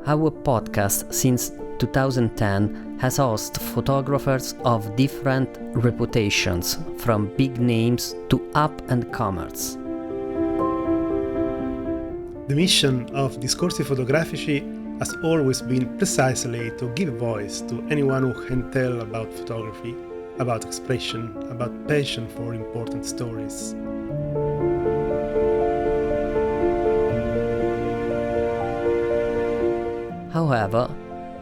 Our podcast since 2010 has hosted photographers of different reputations, from big names to up-and-comers. The mission of Discorsi Fotografici has always been precisely to give voice to anyone who can tell about photography, about expression, about passion for important stories. However,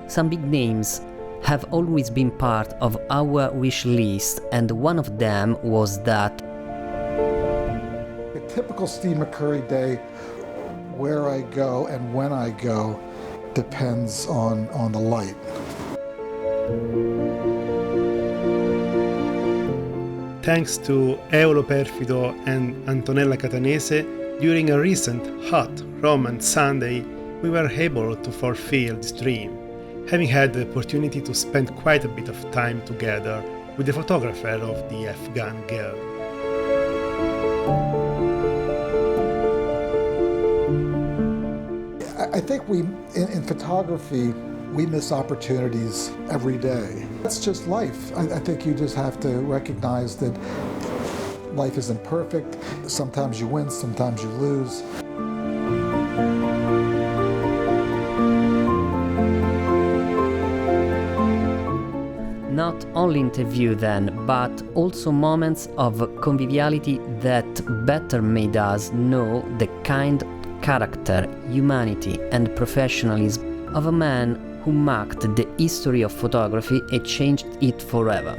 some big names have always been part of our wish list, and one of them was that a typical Steve McCurry day, where I go and when I go, depends on the light. Thanks to Eolo Perfido and Antonella Catanese, during a recent hot romance Sunday, we were able to fulfill this dream, having had the opportunity to spend quite a bit of time together with the photographer of the Afghan girl. I think in photography, we miss opportunities every day. That's just life. I think you just have to recognize that life isn't perfect. Sometimes you win, sometimes you lose. not only interview then, but also moments of conviviality that better made us know the kind, character, humanity and professionalism of a man who marked the history of photography and changed it forever.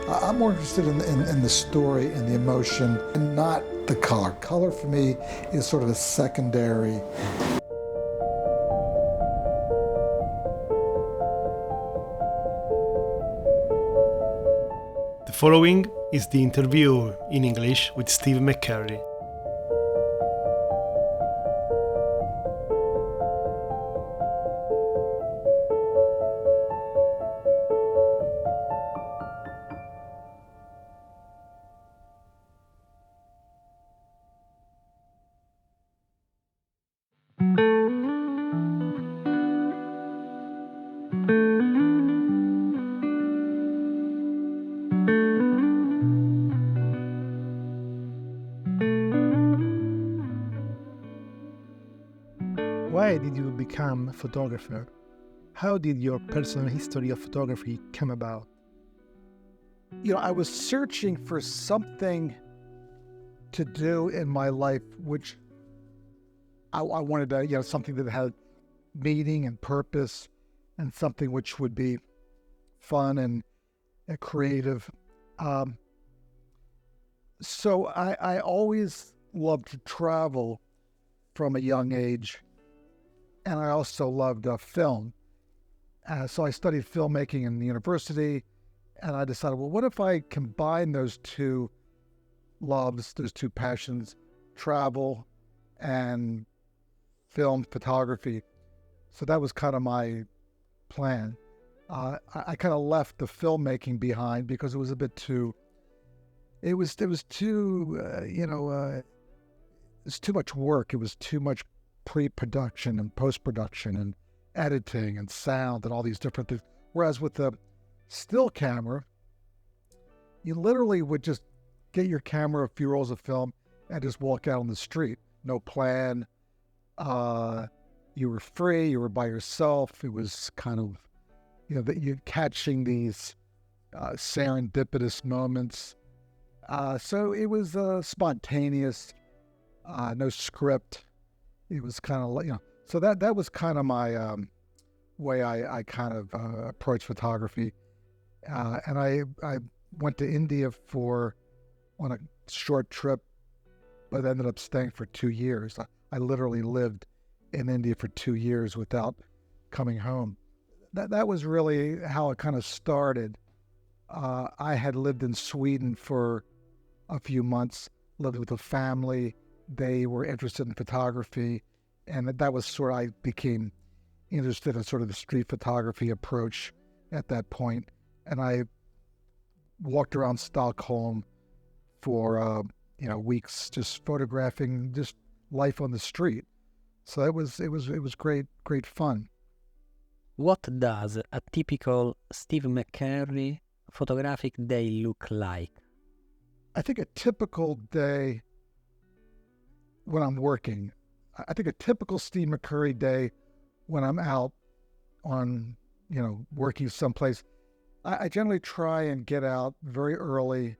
I'm more interested in the story and the emotion and not the color. Color for me is sort of a secondary. The following is the interview in English with Steve McCurry. Why did you become a photographer? How did your personal history of photography come about? I was searching for something to do in my life, which I wanted to, something that had meaning and purpose, and something which would be fun and creative. So I always loved to travel from a young age. And I also loved film. So I studied filmmaking in the university, and I decided, well, what if I combine those two loves, those two passions, travel and film photography? So that was kind of my plan. I kind of left the filmmaking behind because it was a bit too, it was too, it's too much work. It was too much pre-production and post-production and editing and sound and all these different things. Whereas with the still camera, you literally would just get your camera, a few rolls of film, and just walk out on the street. No plan. You were free. You were by yourself. It was kind of, that you're catching these serendipitous moments. So it was spontaneous, no script. It was kind of, so that was kind of my way I kind of approached photography. And I went to India on a short trip, but ended up staying for 2 years. I literally lived in India for 2 years without coming home. That was really how it kind of started. I had lived in Sweden for a few months, lived with a family. They were interested in photography, and that was sort of, I became interested in sort of the street photography approach at that point. And I walked around Stockholm for weeks just photographing just life on the street. So it was great fun. What does a typical Steve McCurry photographic day look like? I think a typical day when I'm working, I think a typical Steve McCurry day when I'm out on, working someplace, I generally try and get out very early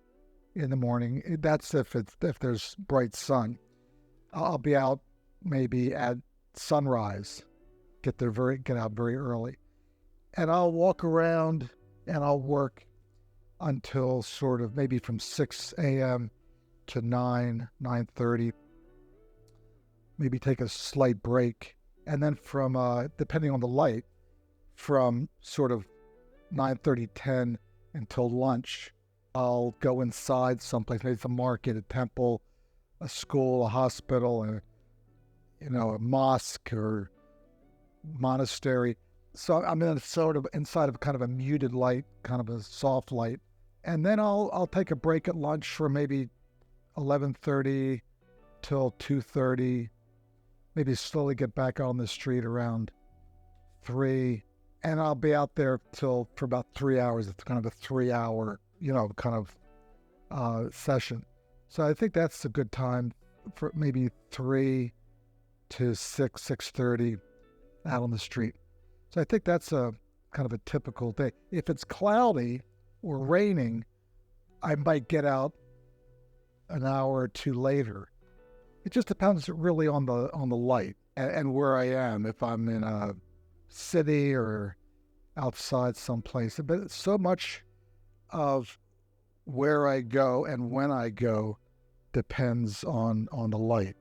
in the morning. That's if there's bright sun. I'll be out maybe at sunrise, get out very early. And I'll walk around and I'll work until sort of maybe from 6 a.m. to 9:30. Maybe take a slight break. And then from, depending on the light, from sort of 9:30, 10 until lunch, I'll go inside someplace, maybe it's a market, a temple, a school, a hospital, a mosque or monastery. So I'm inside of kind of a muted light, kind of a soft light. And then I'll take a break at lunch from maybe 11:30 till 2:30, maybe slowly get back on the street around 3. And I'll be out there for about 3 hours. It's kind of a 3-hour, session. So I think that's a good time for maybe 3 to 6:30 out on the street. So I think that's a kind of a typical day. If it's cloudy or raining, I might get out an hour or two later. It just depends really on the light and where I am. If I'm in a city or outside someplace, but so much of where I go and when I go depends on the light.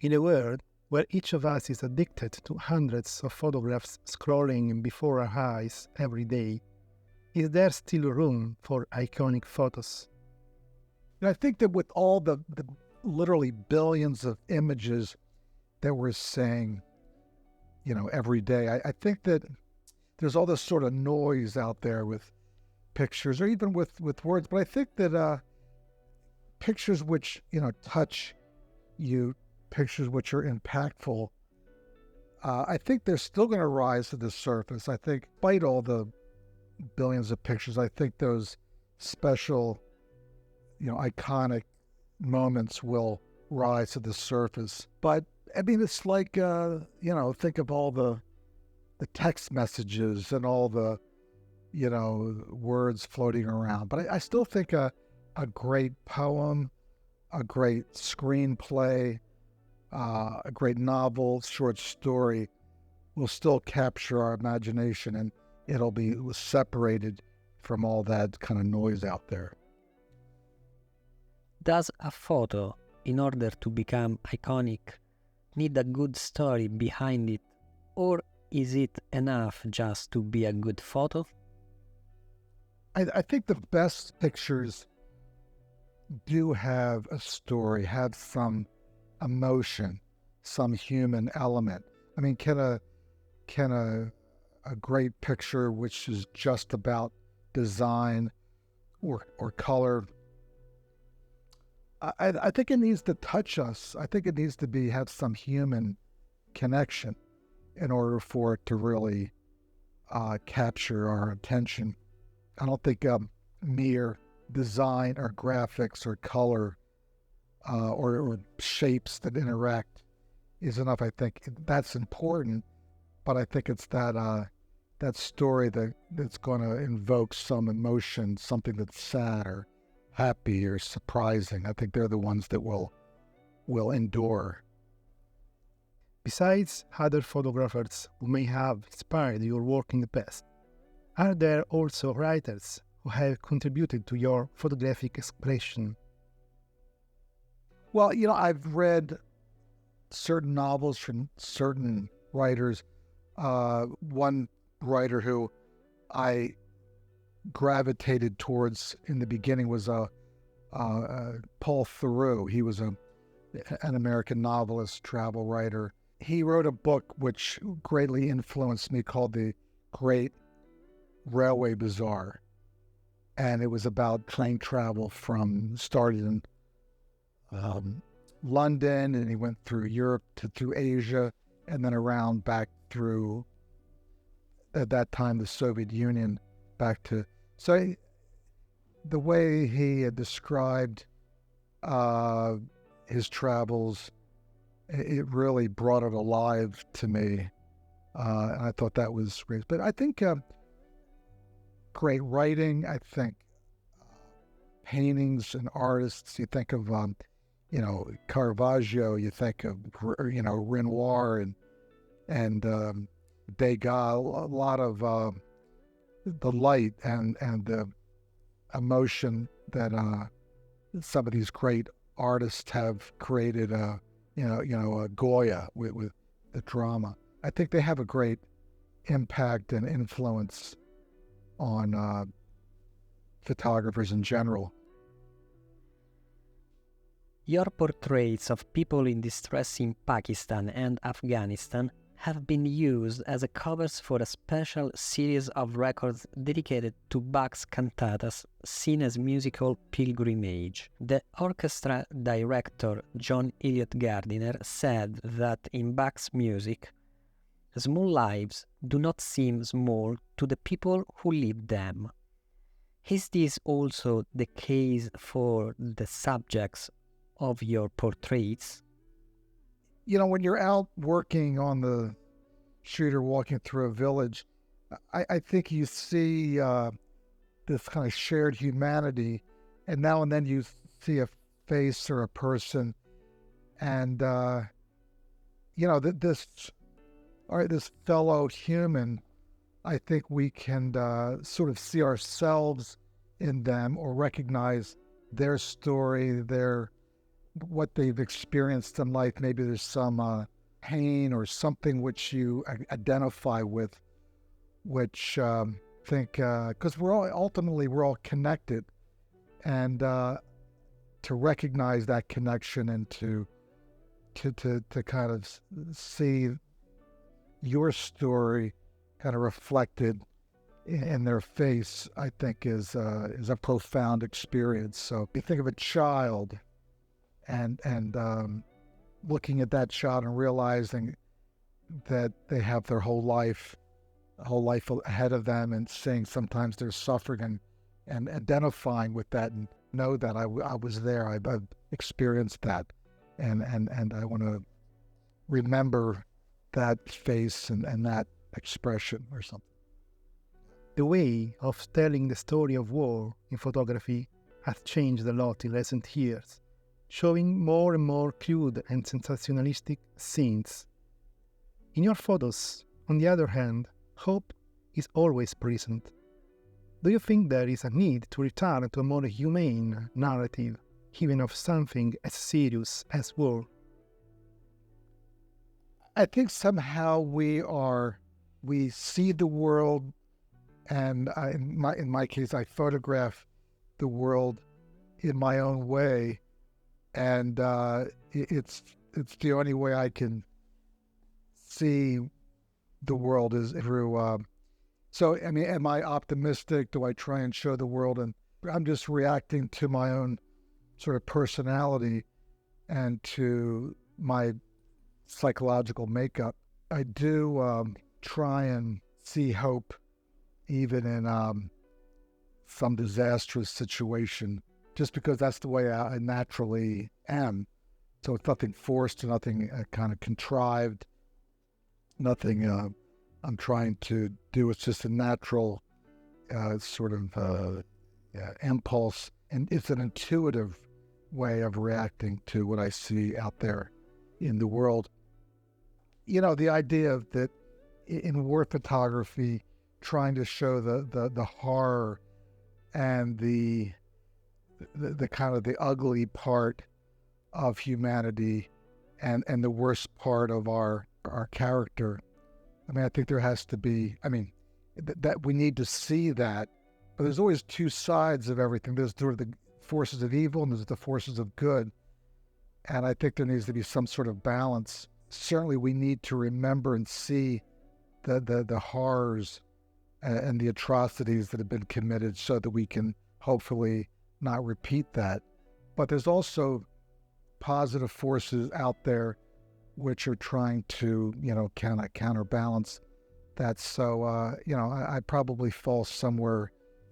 In a world where each of us is addicted to hundreds of photographs scrolling before our eyes every day, is there still room for iconic photos? And I think that with all the literally billions of images that we're seeing, every day, I think that there's all this sort of noise out there with pictures or even with words. But I think that pictures which, touch you, pictures which are impactful, I think they're still going to rise to the surface. I think despite all the billions of pictures, I think those special, iconic moments will rise to the surface. But I mean, it's like, think of all the text messages and all the, words floating around. But I still think a great poem, a great screenplay, a great novel, short story will still capture our imagination, and it'll be separated from all that kind of noise out there. Does a photo, in order to become iconic, need a good story behind it, or is it enough just to be a good photo? I think the best pictures do have a story, have some emotion, some human element. I mean, can a great picture which is just about design or color, I think it needs to touch us. I think it needs to have some human connection in order for it to really capture our attention. I don't think mere design or graphics or color or shapes that interact is enough. I think that's important, but I think it's that story that's going to invoke some emotion, something that's sad or happy or surprising. I think they're the ones that will endure. Besides other photographers who may have inspired your work in the past, are there also writers who have contributed to your photographic expression? Well, I've read certain novels from certain writers. One writer who I gravitated towards in the beginning was Paul Theroux. He was an American novelist, travel writer. He wrote a book which greatly influenced me called The Great Railway Bazaar. And it was about train travel started in London, and he went through Europe through Asia, and then around back through, at that time, the Soviet Union, back to. So the way he had described his travels, it really brought it alive to me. And I thought that was great. But I think great writing, I think paintings and artists, you think of, Caravaggio, you think of, Renoir and Degas, a lot of the light and the emotion that some of these great artists have created, Goya with the drama. I think they have a great impact and influence on photographers in general. Your portraits of people in distress in Pakistan and Afghanistan have been used as a covers for a special series of records dedicated to Bach's cantatas seen as musical pilgrimage. The orchestra director John Elliott Gardiner said that in Bach's music, small lives do not seem small to the people who live them. Is this also the case for the subjects of your portraits? When you're out working on the street or walking through a village, I think you see this kind of shared humanity, and now and then you see a face or a person, and this fellow human, I think we can sort of see ourselves in them or recognize their story, what they've experienced in life. Maybe there's some pain or something which you identify with, which think, because we're all connected, and to recognize that connection and to kind of see your story kind of reflected in their face, I think is a profound experience. So if you think of a child and looking at that child and realizing that they have their whole life ahead of them, and seeing sometimes they're suffering and identifying with that, and know that I was there, I've experienced that, and I want to remember that face and that expression or something. The way of telling the story of war in photography has changed a lot in recent years, showing more and more crude and sensationalistic scenes. In your photos, on the other hand, hope is always present. Do you think there is a need to return to a more humane narrative, even of something as serious as war? I think somehow we see the world, and in my case, I photograph the world in my own way, and it's the only way I can see the world is through. So, I mean, am I optimistic? Do I try and show the world? And I'm just reacting to my own sort of personality and to my psychological makeup. I do try and see hope even in some disastrous situation, just because that's the way I naturally am. So it's nothing forced, nothing kind of contrived, nothing I'm trying to do. It's just a natural sort of impulse, and it's an intuitive way of reacting to what I see out there in the world. The idea of that in war photography, trying to show the horror and the kind of the ugly part of humanity and the worst part of our character. I mean, I think there has to be, that we need to see that, but there's always two sides of everything. There's sort of the forces of evil and there's the forces of good. And I think there needs to be some sort of balance. Certainly we need to remember and see the horrors and the atrocities that have been committed so that we can hopefully not repeat that. But there's also positive forces out there which are trying to, kind of counterbalance that. So, I probably fall somewhere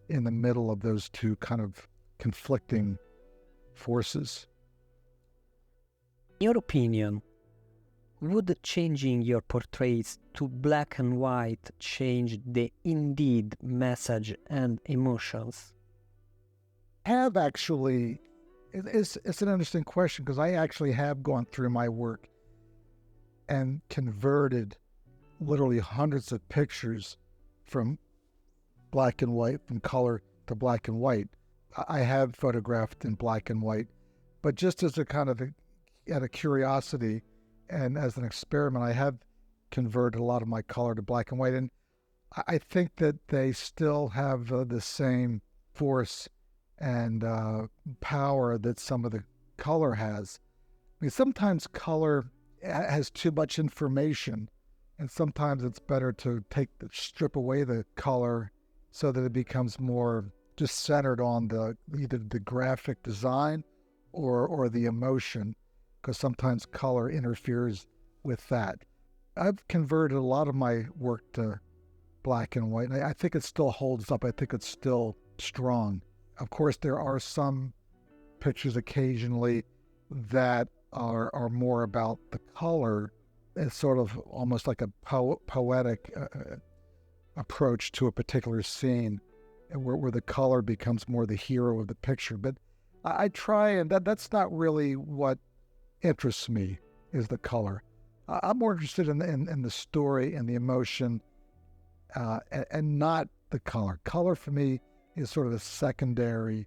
in the middle of those two kind of conflicting forces. In your opinion, would changing your portraits to black and white change the indeed message and emotions? Have actually, it's an interesting question, because I actually have gone through my work and converted literally hundreds of pictures from black and white, from color to black and white. I have photographed in black and white, but just as a kind of out of curiosity and as an experiment, I have converted a lot of my color to black and white. And I think that they still have the same force and power that some of the color has. I mean, sometimes color has too much information, and sometimes it's better to strip away the color so that it becomes more just centered on either the graphic design or the emotion, because sometimes color interferes with that. I've converted a lot of my work to black and white, and I think it still holds up. I think it's still strong. Of course, there are some pictures occasionally that are more about the color. It's sort of almost like a poetic approach to a particular scene, where the color becomes more the hero of the picture. But I try, and that's not really what interests me, is the color. I'm more interested in the story and the emotion, and not the color. Color for me is sort of a secondary.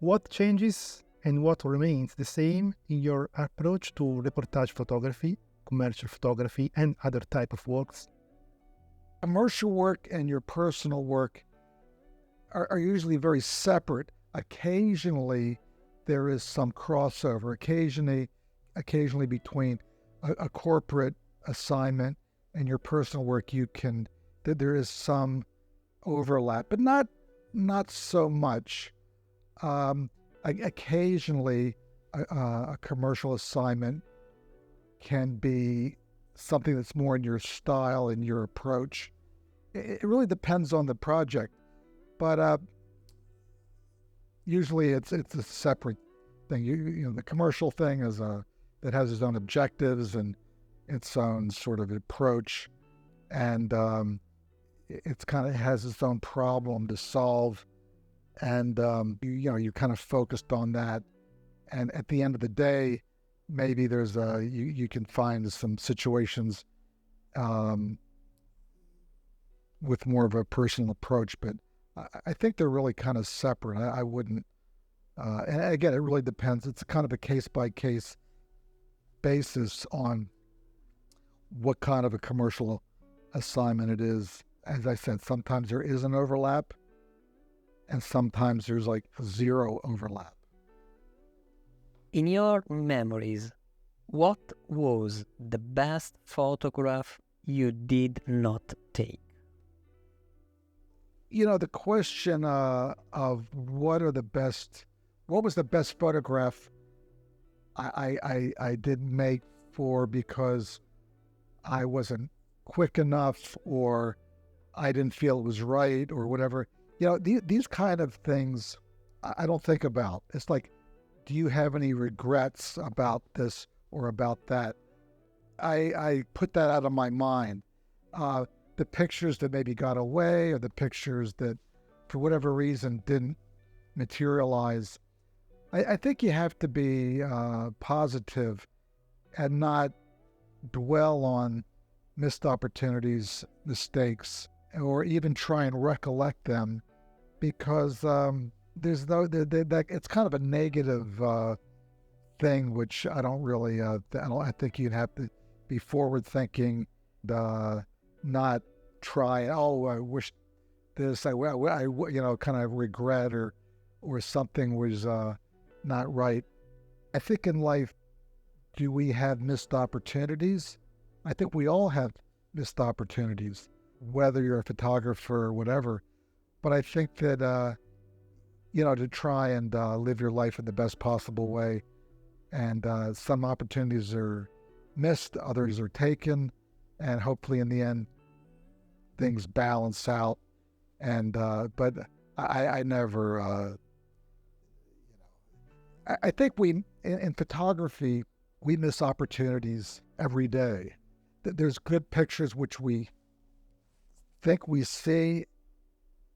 What changes and what remains the same in your approach to reportage photography, commercial photography, and other type of works? Commercial work and your personal work are usually very separate. Occasionally, there is some crossover. Occasionally between a corporate assignment and your personal work, there is some overlap, but not so much. Occasionally, a commercial assignment can be something that's more in your style and your approach. It really depends on the project, but usually it's a separate thing. The commercial thing is that has its own objectives and its own sort of approach, and it's kind of has its own problem to solve, and you're kind of focused on that. And at the end of the day, maybe there's you can find some situations with more of a personal approach, but I think they're really kind of separate. I wouldn't, and again, it really depends. It's kind of a case-by-case basis on what kind of a commercial assignment it is. As I said, sometimes there is an overlap, and sometimes there's like zero overlap. In your memories, what was the best photograph you did not take? The question of what was the best photograph I didn't make because I wasn't quick enough, or I didn't feel it was right, or whatever. These kind of things I don't think about. It's like, do you have any regrets about this or about that? I put that out of my mind. The pictures that maybe got away, or the pictures that for whatever reason didn't materialize, I think you have to be positive and not dwell on missed opportunities, mistakes, or even try and recollect them, because there's it's kind of a negative thing, which I don't really. I think you'd have to be forward thinking, not try. Oh, I wish this. I kind of regret or something was not right. I think in life, do we have missed opportunities? I think we all have missed opportunities, whether you're a photographer or whatever. But I think that, to try and live your life in the best possible way And some opportunities are missed, others are taken, and hopefully in the end, things balance out. And but I never. I think in photography we miss opportunities every day. There's good pictures which we think we see,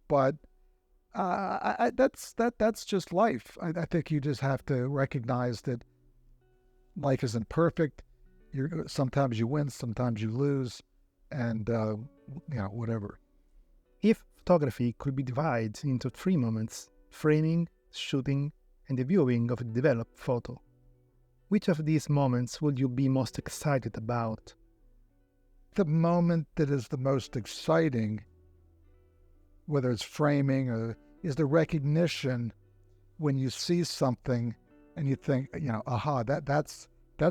but that's just life. I think you just have to recognize that life isn't perfect. Sometimes you win, sometimes you lose, and whatever. If photography could be divided into 3 moments: framing, shooting, and the viewing of a developed photo, which of these moments would you be most excited about? The moment that is the most exciting, whether it's framing or is the recognition when you see something and you think, aha, that's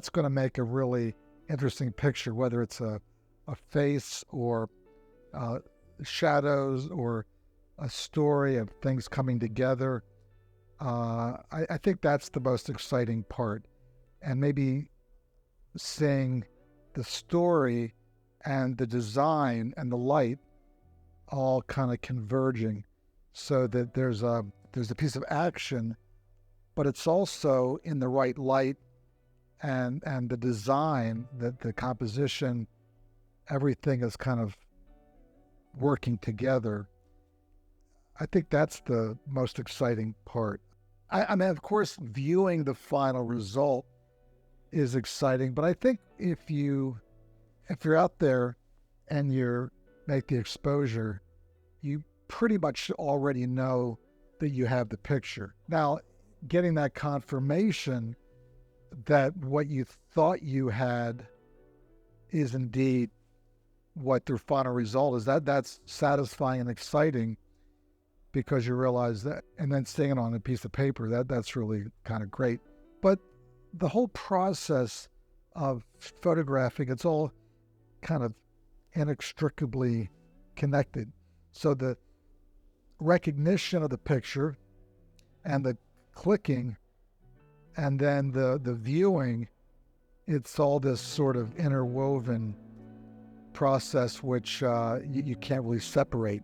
going to make a really interesting picture, whether it's a face or shadows or a story of things coming together. I think that's the most exciting part. And maybe seeing the story and the design and the light all kind of converging so that there's a piece of action, but it's also in the right light and the design, the composition, everything is kind of working together. I think that's the most exciting part. I mean, of course, viewing the final result is exciting, but I think if you're out there and you make the exposure, you pretty much already know that you have the picture. Now, getting that confirmation that what you thought you had is indeed what their final result is, that's satisfying and exciting, because you realize that, and then seeing it on a piece of paper, that's really kind of great. But the whole process of photographing, it's all kind of inextricably connected. So the recognition of the picture and the clicking and then the viewing, it's all this sort of interwoven process which you can't really separate.